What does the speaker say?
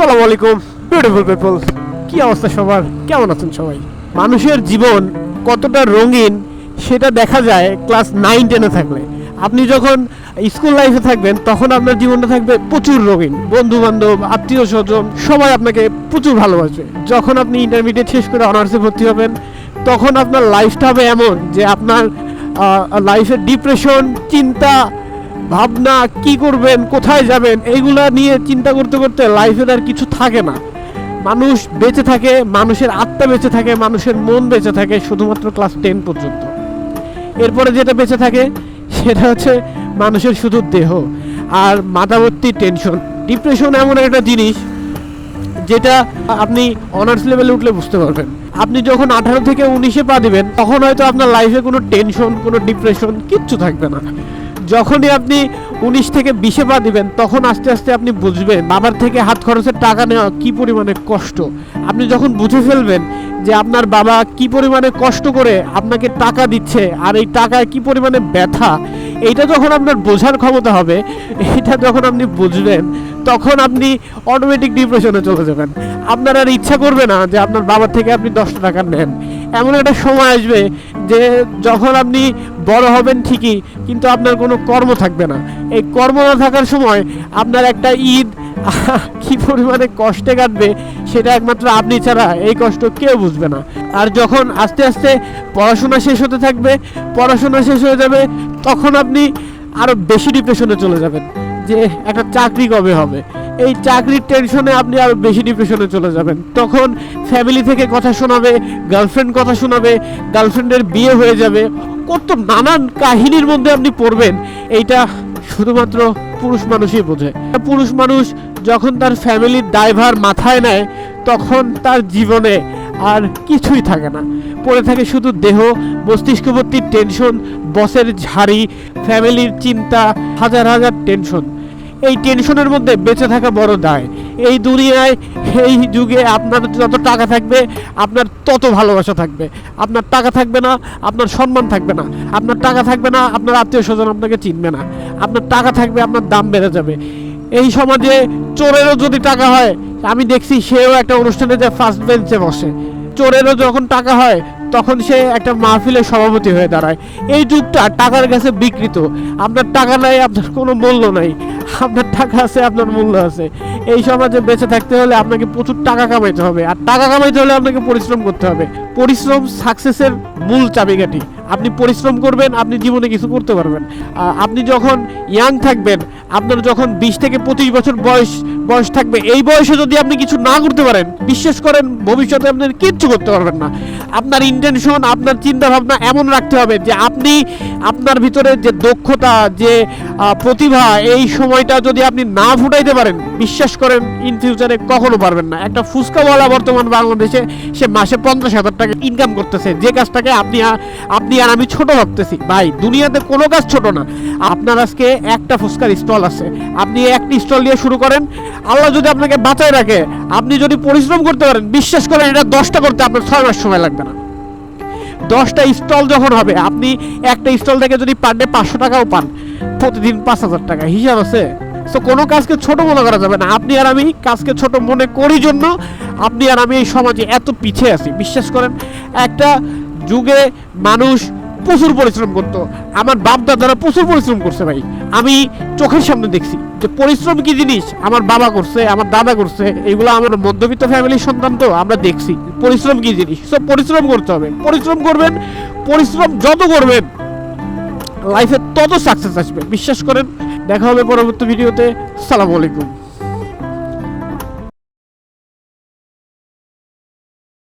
আসসালামু আলাইকুম beautiful people, কি অবস্থা সবার? কেমন আছেন সবাই? মানুষের জীবন কতটা রঙিন সেটা দেখা যায় ক্লাস 9-10-এ থাকলে। আপনি যখন স্কুল লাইফে থাকবেন তখন আপনার জীবনটা থাকবে প্রচুর রঙিন, বন্ধু বান্ধব, আত্মীয় স্বজন সবাই আপনাকে প্রচুর ভালোবাসবে। যখন আপনি ইন্টারমিডিয়েট শেষ করে অনার্সে ভর্তি হবেন তখন আপনার লাইফটা হবে এমন যে আপনার লাইফের ডিপ্রেশন, চিন্তা ভাবনা, কি করবেন, কোথায় যাবেন, এইগুলা নিয়ে চিন্তা করতে করতে লাইফের আর কিছু থাকে না। মানুষ বেঁচে থাকে, মানুষের আত্মা বেঁচে থাকে, মানুষের মন বেঁচে থাকে শুধুমাত্র ক্লাস 10 পর্যন্ত। এরপরে যেটা বেঁচে থাকে সেটা হচ্ছে মানুষের শুধু দেহ আর মাথাভর্তি টেনশন। ডিপ্রেশন এমন একটা জিনিস যেটা আপনি অনার্স লেভেলে উঠলে বুঝতে পারবেন। আপনি যখন 18 থেকে 19-এ পা দিবেন তখন হয়তো আপনার লাইফে কোনো টেনশন, কোনো ডিপ্রেশন কিচ্ছু থাকবে না। যখনই আপনি 19 থেকে 20-এ পা দিবেন তখন আস্তে আস্তে আপনি বুঝবেন বাবার থেকে হাত খরচের টাকা নেওয়া কি পরিমাণে কষ্ট। আপনি যখন বুঝে ফেলবেন যে আপনার বাবা কি পরিমাণে কষ্ট করে আপনাকে টাকা দিচ্ছে আর এই টাকায় কি পরিমাণে ব্যথা, এইটা যখন আপনার বোঝার ক্ষমতা হবে, এটা যখন আপনি বুঝবেন তখন আপনি অটোমেটিক ডিপ্রেশনে চলে যাবেন। আপনার আর ইচ্ছা করবে না যে আপনার বাবার থেকে আপনি 10 টাকা নেন। এমন একটা সময় আসবে যে যখন আপনি বড় হবেন ঠিকই, কিন্তু আপনার কোনো কর্ম থাকবে না। এই কর্ম না থাকার সময় আপনার একটা ঈদ কি পরিমাণে কষ্টে কাটবে সেটা একমাত্র আপনি ছাড়া এই কষ্ট কেউ বুঝবে না। আর যখন আস্তে আস্তে পড়াশোনা শেষ হতে থাকবে, পড়াশোনা শেষ হয়ে যাবে, তখন আপনি আরও বেশি ডিপ্রেশনে চলে যাবেন যে একটা চাকরি কবে হবে। এই চাকরির টেনশনে আপনি আরও বেশি ডিপ্রেশনে চলে যাবেন। তখন ফ্যামিলি থেকে কথা শোনাবে, গার্লফ্রেন্ড কথা শোনাবে, গার্লফ্রেন্ডের বিয়ে হয়ে যাবে, কত নানান কাহিনীর মধ্যে আপনি পড়বেন। এইটা শুধুমাত্র পুরুষ মানুষই বোঝে। পুরুষ মানুষ যখন তার ফ্যামিলির দায়ভার মাথায় নেয় তখন তার জীবনে আর কিছুই থাকে না, পড়ে থাকে শুধু দেহ, মস্তিষ্কবর্তী টেনশন, বসের ঝাড়ি, ফ্যামিলির চিন্তা, হাজার হাজার টেনশন। এই টেনশনের মধ্যে বেঁচে থাকা বড় দায়। এই দুনিয়ায়, এই যুগে আপনার যত টাকা থাকবে আপনার তত ভালোবাসা থাকবে। আপনার টাকা থাকবে না, আপনার সম্মান থাকবে না। আপনার টাকা থাকবে না, আপনার আত্মীয় স্বজন আপনাকে চিনবে না। আপনার টাকা থাকবে, আপনার দাম বেড়ে যাবে। এই সমাজে চোরেরও যদি টাকা হয়, আমি দেখছি সেও একটা অনুষ্ঠানে যে ফার্স্ট বেঞ্চে বসে। চোরেরও যখন টাকা হয় তখন সে একটা মাহফিলের সভাপতি হয়ে দাঁড়ায়। এই যুগটা টাকার কাছে বিকৃত। আপনার টাকা নাই, আপনার কোনো মূল্য নাই। আপনার টাকা আছে, আপনার মূল্য আছে। এই সমাজে বেঁচে থাকতে হলে আপনাকে প্রচুর টাকা কামাইতে হবে, আর টাকা কামাইতে হলে আপনাকে পরিশ্রম করতে হবে। পরিশ্রম সাকসেসের মূল চাবিকাঠি। আপনি পরিশ্রম করবেন, আপনি জীবনে কিছু করতে পারবেন। আপনি যখন ইয়াং থাকবেন, আপনার যখন 20 থেকে 25 বছর বয়স থাকবে, এই বয়সে যদি আপনি কিছু না করতে পারেন, বিশ্বাস করেন ভবিষ্যতে আপনি কিচ্ছু করতে পারবেন না। আপনার ইন্টেনশন, আপনার চিন্তা ভাবনা এমন রাখতে হবে যে আপনি আপনার ভিতরে যে দক্ষতা, যে প্রতিভা, এই সময়টা যদি আপনি না ফুটাইতে পারেন, বিশ্বাস করেন ইন ফিউচারে কখনো পারবেন না। একটা ফুচকাওয়ালা বর্তমান বাংলাদেশে সে মাসে 50,000 টাকা ইনকাম করতেছে, যে কাজটাকে আপনি আর আমি ছোট ভাবতেছি। ভাই, দুনিয়াতে কোনো কাজ ছোট না। আপনার আজকে একটা ফুচকার স্টল আছে, আপনি একটি স্টল দিয়ে শুরু করেন। আল্লাহ যদি আপনাকে বাঁচায় রাখে, আপনি যদি পরিশ্রম করতে পারেন, বিশ্বাস করেন এটা 10টা করতে আপনার 6 মাস সময় লাগবে না। 10টা স্টল যখন হবে, আপনি একটা স্টল থেকে যদি পার ডে 500 টাকাও পান, প্রতিদিন 5,000 টাকা, হিসাব আছে। তো কোনো কাজকে ছোট মনে করা যাবে না। আপনি আর আমি কাজকে ছোট মনে করি জন্য আপনি আর আমি এই সমাজে এত পিছিয়ে আছি। বিশ্বাস করেন একটা যুগে মানুষ প্রচুর পরিশ্রম করতো। আমার বাপ দাদারা প্রচুর পরিশ্রম করছে ভাই, আমি চোখের সামনে দেখছি যে পরিশ্রম কি জিনিস। আমার বাবা করছে, আমার দাদা করছে, এগুলো আমার মধ্যবিত্ত ফ্যামিলির সন্তান, তো আমরা দেখছি পরিশ্রম কি জিনিস। সব পরিশ্রম করতে হবে, পরিশ্রম করবেন। পরিশ্রম যত করবেন লাইফে তত সাকসেস আসবে, বিশ্বাস করেন। দেখা হবে পরবর্তী ভিডিওতে। আসসালামু আলাইকুম।